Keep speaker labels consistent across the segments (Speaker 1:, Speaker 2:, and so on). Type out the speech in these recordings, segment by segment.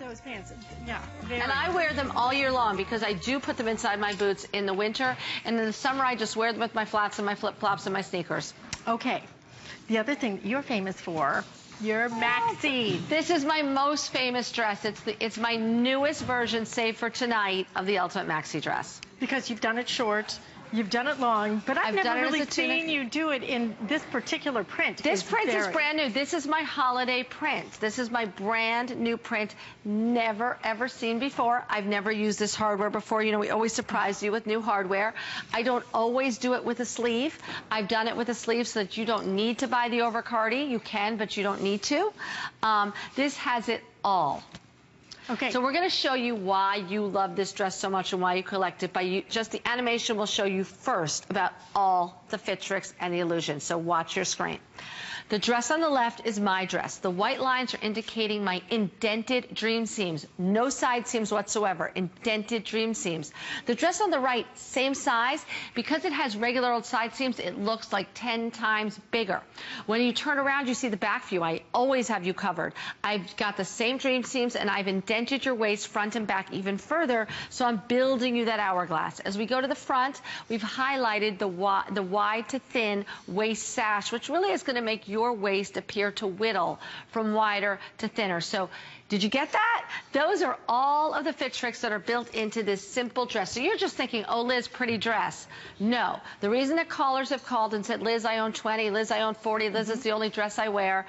Speaker 1: those pants. Yeah.
Speaker 2: And I wear them all year long because I do put them inside my boots in the winter. And in the summer, I just wear them with my flats and my flip-flops and my sneakers.
Speaker 1: Okay. The other thing you're famous for, your Maxi.
Speaker 2: This is my most famous dress. It's my newest version, save for tonight, of the Ultimate Maxi dress.
Speaker 1: Because you've done it short, you've done it long, but I've never really seen you do it in this particular print.
Speaker 2: This print is brand new. This is my holiday print. This is my brand new print, never ever seen before. I've never used this hardware before. You know, we always surprise you with new hardware. I don't always do it with a sleeve. I've done it with a sleeve so that you don't need to buy the overcardi. You can, but you don't need to. This has it all.
Speaker 1: Okay.
Speaker 2: So we're going to show you why you love this dress so much and why you collect it. Just the animation will show you first about all the fit tricks and the illusions. So watch your screen. The dress on the left is my dress. The white lines are indicating my indented dream seams. No side seams whatsoever. Indented dream seams. The dress on the right, same size. Because it has regular old side seams, it looks like 10 times bigger. When you turn around, you see the back view. I always have you covered. I've got the same dream seams, and I've indented your waist front and back even further, so I'm building you that hourglass. As we go to the front, we've highlighted the wide to thin waist sash, which really is going to make your waist appear to whittle from wider to thinner. So did you get that? Those are all of the fit tricks that are built into this simple dress. So you're just thinking, oh, Liz, pretty dress. No. The reason that callers have called and said, Liz, I own 20, Liz, I own 40, Liz is the only dress I wear,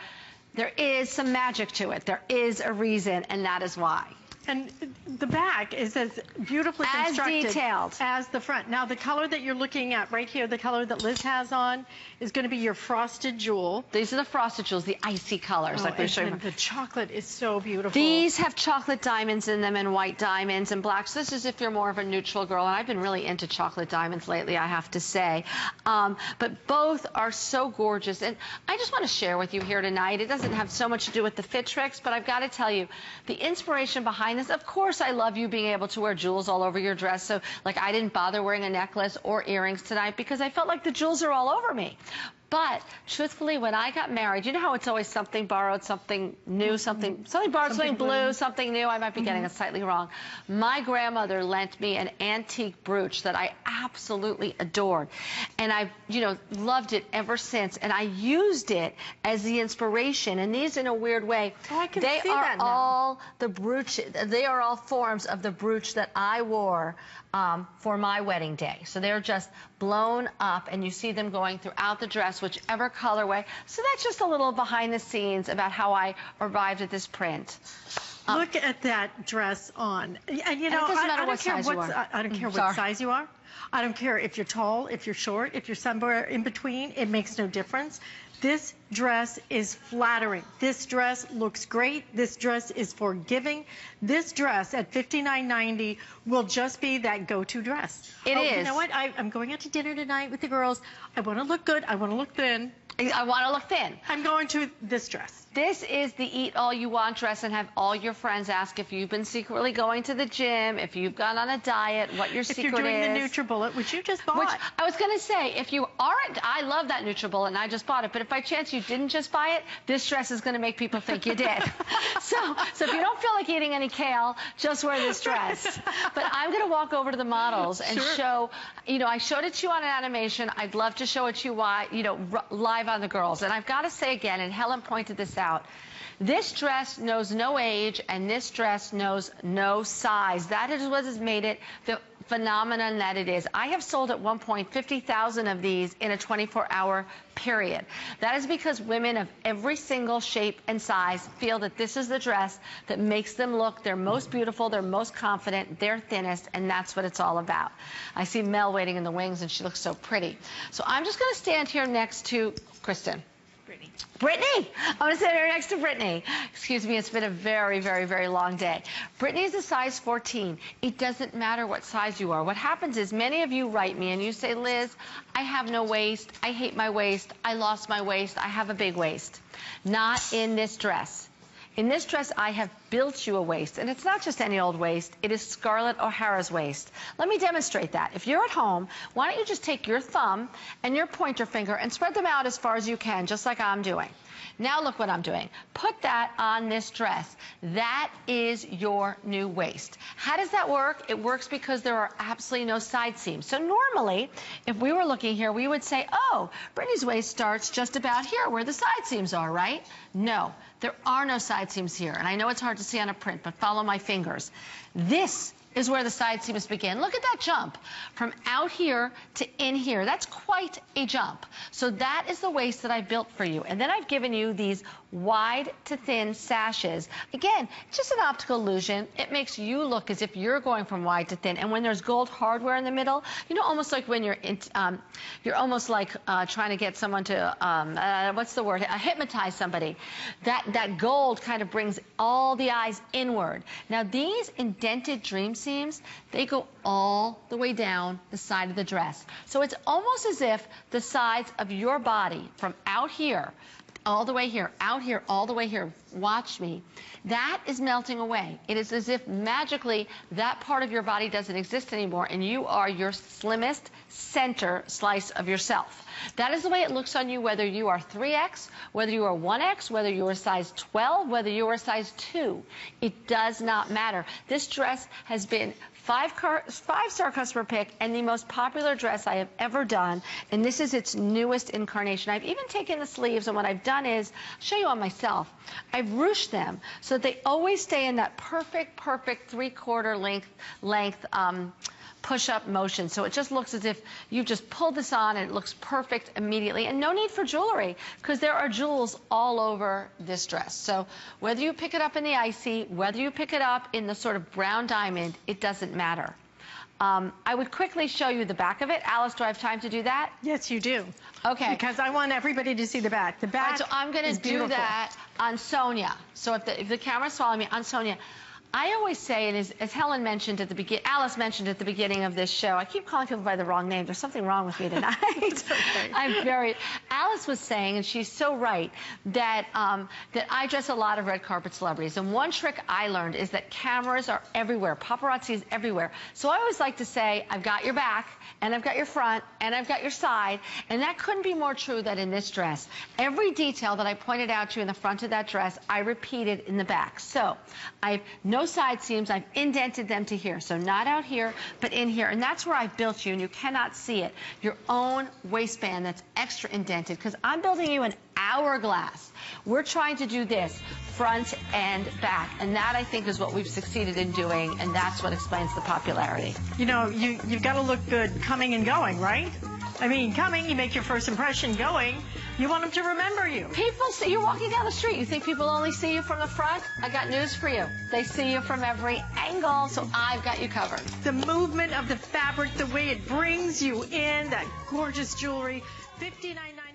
Speaker 2: there is some magic to it. There is a reason, and that is why.
Speaker 1: And the back is as beautifully constructed
Speaker 2: detailed
Speaker 1: as the front. Now, the color that you're looking at right here, the color that Liz has on, is going to be your frosted jewel.
Speaker 2: These are the frosted jewels, the icy colors. Like
Speaker 1: and the chocolate is so beautiful.
Speaker 2: These have chocolate diamonds in them and white diamonds and blacks. This is if you're more of a neutral girl, and I've been really into chocolate diamonds lately, I have to say. But both are so gorgeous. And I just want to share with you here tonight, it doesn't have so much to do with the fit tricks, but I've got to tell you, the inspiration behind this, of course, I love you being able to wear jewels all over your dress. So, like, I didn't bother wearing a necklace or earrings tonight because I felt like the jewels are all over me. But truthfully, when I got married, you know how it's always something borrowed, something new, something borrowed, something blue, something new. I might be getting it slightly wrong. My grandmother lent me an antique brooch that I absolutely adored. And I've, loved it ever since. And I used it as the inspiration. And these, in a weird way, they are all the brooch. They are all forms of the brooch that I wore for my wedding day. So they're just blown up, and you see them going throughout the dress, whichever colorway. So that's just a little behind the scenes about how I arrived at this print.
Speaker 1: Look at that dress on. And
Speaker 2: it doesn't matter what size you are.
Speaker 1: I don't care what size you are. I don't care if you're tall, if you're short, if you're somewhere in between. It makes no difference. This dress is flattering. This dress looks great. This dress is forgiving. This dress at $59.90 will just be that go-to dress.
Speaker 2: It is.
Speaker 1: You know what? I'm going out to dinner tonight with the girls. I want to look good. I want to look thin.
Speaker 2: I want to look thin.
Speaker 1: I'm going to this dress.
Speaker 2: This is the eat all you want dress, and have all your friends ask if you've been secretly going to the gym, if you've gone on a diet, what your secret is.
Speaker 1: If you're doing the NutriBullet, which you just bought.
Speaker 2: Which I was going to say, if you aren't, I love that NutriBullet, and I just bought it. But if by chance you didn't just buy it, this dress is going to make people think you did. So if you don't feel like eating any kale, just wear this dress. But I'm going to walk over to the models and show, I showed it to you on an animation. I'd love to show it to you live on the girls. And I've got to say again, and Helen pointed this out, this dress knows no age, and this dress knows no size. That is what has made it the phenomenon that it is. I have sold at one point 50,000 of these in a 24-hour period. That is because women of every single shape and size feel that this is the dress that makes them look their most beautiful, their most confident, their thinnest, and that's what it's all about. I see Mel waiting in the wings, and she looks so pretty. So I'm just going to stand here next to Kristen. Brittany! I'm going to sit here next to Brittany. Excuse me, it's been a very, very, very long day. Brittany is a size 14. It doesn't matter what size you are. What happens is many of you write me and you say, Liz, I have no waist. I hate my waist. I lost my waist. I have a big waist. Not in this dress. In this dress, I have built you a waist, and it's not just any old waist. It is Scarlett O'Hara's waist. Let me demonstrate that. If you're at home, why don't you just take your thumb and your pointer finger and spread them out as far as you can, just like I'm doing. Now look what I'm doing. Put that on this dress. That is your new waist. How does that work? It works because there are absolutely no side seams. So normally, if we were looking here, we would say, oh, Brittany's waist starts just about here where the side seams are, right? No, there are no side seams here. And I know it's hard to see on a print, but follow my fingers. This is where the side seams begin. Look at that jump from out here to in here. That's quite a jump. So that is the waist that I built for you. And then I've given you these wide to thin sashes. Again, just an optical illusion. It makes you look as if you're going from wide to thin. And when there's gold hardware in the middle, you know, almost like when you're almost like trying to get someone to, what's the word, hypnotize somebody. That gold kind of brings all the eyes inward. Now these indented dream seams, they go all the way down the side of the dress. So it's almost as if the sides of your body from out here, all the way here, out here, all the way here, watch me, that is melting away. It is as if magically that part of your body doesn't exist anymore and you are your slimmest center slice of yourself. That is the way it looks on you, whether you are 3X, whether you are 1X, whether you are size 12, whether you are size 2. It does not matter. This dress has been five-star customer pick and the most popular dress I have ever done, and this is its newest incarnation. I've even taken the sleeves, and what I've done is, I'll show you on myself, I've ruched them so that they always stay in that perfect 3/4 length push-up motion. So it just looks as if you've just pulled this on and it looks perfect immediately. And no need for jewelry because there are jewels all over this dress. So whether you pick it up in the icy, whether you pick it up in the sort of brown diamond, it doesn't matter. I would quickly show you the back of it. Alice, do I have time to do that?
Speaker 1: Yes, you do.
Speaker 2: Okay.
Speaker 1: Because I want everybody to see the back. The back
Speaker 2: All right, so I'm going to do that on Sonia. So if the camera's following me, on Sonia. I always say, and as Helen mentioned at the beginning, Alice mentioned at the beginning of this show, I keep calling people by the wrong name. There's something wrong with me tonight. Okay. Alice was saying, and she's so right, that that I dress a lot of red carpet celebrities. And one trick I learned is that cameras are everywhere. Paparazzi is everywhere. So I always like to say, I've got your back, and I've got your front, and I've got your side. And that couldn't be more true than in this dress. Every detail that I pointed out to you in the front of that dress, I repeated in the back. So I've no side seams. I've indented them to here. So not out here, but in here. And that's where I've built you, and you cannot see it, your own waistband that's extra indented, because I'm building you an hourglass. We're trying to do this front and back, and that I think is what we've succeeded in doing, and that's what explains the popularity.
Speaker 1: You know, you've got to look good coming and going, right? I mean, coming, you make your first impression. Going, you want them to remember you.
Speaker 2: People see you're walking down the street. You think people only see you from the front? I got news for you. They see you from every angle, so I've got you covered.
Speaker 1: The movement of the fabric, the way it brings you in, that gorgeous jewelry, $59.99.